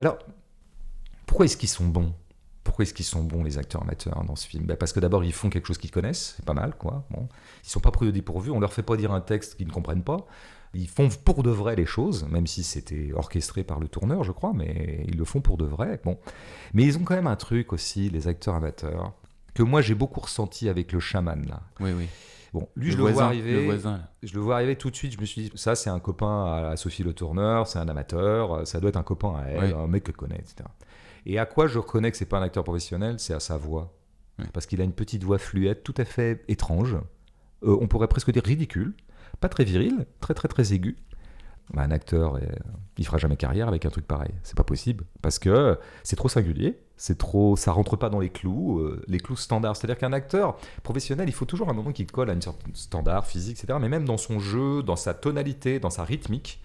Alors, pourquoi est-ce qu'ils sont bons? Pourquoi est-ce qu'ils sont bons, les acteurs amateurs, dans ce film? Parce que d'abord, ils font quelque chose qu'ils connaissent, c'est pas mal, quoi. Bon. Ils sont pas pris au dépourvu, on leur fait pas dire un texte qu'ils ne comprennent pas. Ils font pour de vrai les choses, même si c'était orchestré par le tourneur, je crois, mais ils le font pour de vrai. Bon. Mais ils ont quand même un truc aussi, les acteurs amateurs, que moi j'ai beaucoup ressenti avec le chaman, là. Oui, oui. Bon, lui, Le voisin, le voisin, là. je le vois arriver tout de suite, je me suis dit, ça c'est un copain à Sophie Le Tourneur, c'est un amateur, ça doit être un copain à elle, Ouais. un mec qu'elle connaît, etc. Et à quoi je reconnais que c'est pas un acteur professionnel, c'est à sa voix. Ouais. Parce qu'il a une petite voix fluette, tout à fait étrange, on pourrait presque dire ridicule, pas très viril, très très très aigu. Bah, un acteur, il fera jamais carrière avec un truc pareil. C'est pas possible. Parce que c'est trop singulier, ça rentre pas dans les clous standards. C'est-à-dire qu'un acteur professionnel, il faut toujours un moment qui colle à une sorte de standard physique, etc. Mais même dans son jeu, dans sa tonalité, dans sa rythmique,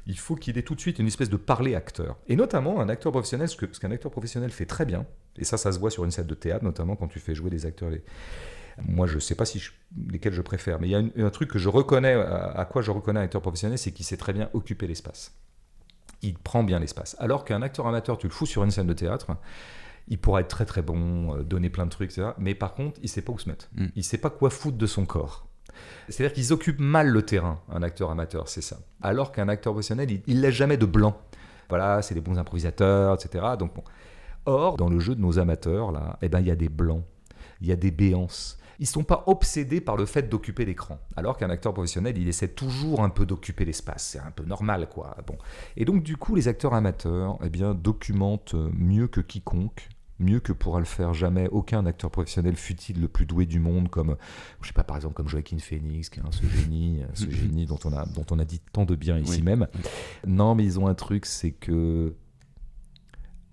il faut qu'il ait tout de suite une espèce de parler acteur. Et notamment un acteur professionnel, ce qu'un acteur professionnel fait très bien, et ça se voit sur une scène de théâtre, notamment quand tu fais jouer des acteurs. Moi, je ne sais pas lesquels je préfère, mais il y a un truc que je reconnais, à quoi je reconnais un acteur professionnel, c'est qu'il sait très bien occuper l'espace. Il prend bien l'espace. Alors qu'un acteur amateur, tu le fous sur une scène de théâtre, il pourra être très très bon, donner plein de trucs, etc. Mais par contre, il ne sait pas où se mettre. Il ne sait pas quoi foutre de son corps. C'est-à-dire qu'ils occupent mal le terrain, un acteur amateur, c'est ça. Alors qu'un acteur professionnel, il ne laisse jamais de blanc. Voilà, c'est des bons improvisateurs, etc. Donc, bon. Or, dans le jeu de nos amateurs, là, eh ben, il y a des blancs, il y a des béances. Ils ne sont pas obsédés par le fait d'occuper l'écran. Alors qu'un acteur professionnel, il essaie toujours un peu d'occuper l'espace. C'est un peu normal, quoi. Bon. Et donc, du coup, les acteurs amateurs eh bien, documentent mieux que quiconque, mieux que pourra le faire jamais aucun acteur professionnel, fut-il le plus doué du monde, comme, je sais pas, par exemple, comme Joaquin Phoenix, ce génie dont on a dit tant de bien ici même. Non, mais ils ont un truc, c'est que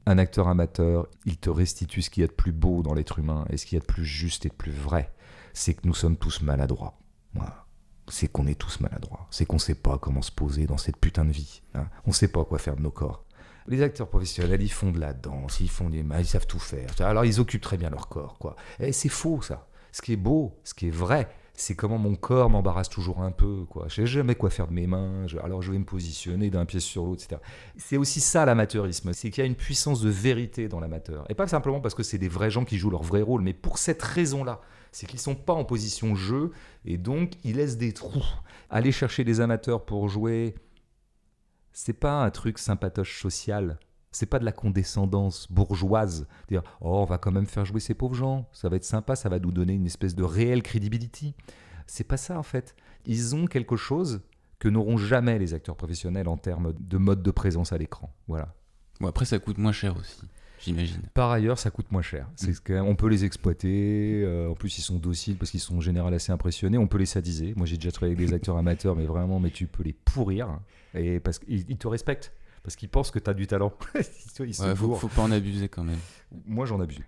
un acteur amateur, il te restitue ce qu'il y a de plus beau dans l'être humain et ce qu'il y a de plus juste et de plus vrai. C'est que nous sommes tous maladroits. Voilà. C'est qu'on est tous maladroits. C'est qu'on ne sait pas comment se poser dans cette putain de vie. Hein. On ne sait pas quoi faire de nos corps. Les acteurs professionnels, ils font de la danse, ils font des mains, ils savent tout faire. Alors ils occupent très bien leur corps, quoi. Et c'est faux, ça. Ce qui est beau, ce qui est vrai, c'est comment mon corps m'embarrasse toujours un peu, quoi. Je sais jamais quoi faire de mes mains, alors je vais me positionner d'un pied sur l'autre, etc. C'est aussi ça l'amateurisme, c'est qu'il y a une puissance de vérité dans l'amateur. Et pas simplement parce que c'est des vrais gens qui jouent leur vrai rôle, mais pour cette raison-là. C'est qu'ils ne sont pas en position jeu, et donc ils laissent des trous. Aller chercher des amateurs pour jouer, c'est pas un truc sympatoche social. C'est pas de la condescendance bourgeoise. Dire, oh, on va quand même faire jouer ces pauvres gens, ça va être sympa, ça va nous donner une espèce de réelle crédibilité. C'est pas ça, en fait. Ils ont quelque chose que n'auront jamais les acteurs professionnels en termes de mode de présence à l'écran. Voilà. Bon, après, ça coûte moins cher aussi, j'imagine. Par ailleurs, ça coûte moins cher. On peut les exploiter. En plus, ils sont dociles parce qu'ils sont en général assez impressionnés. On peut les sadiser. Moi, j'ai déjà travaillé avec des acteurs amateurs, mais vraiment, tu peux les pourrir. Et parce qu'ils te respectent. Parce qu'ils pensent que tu as du talent. Faut pas en abuser quand même. Moi, j'en abuse.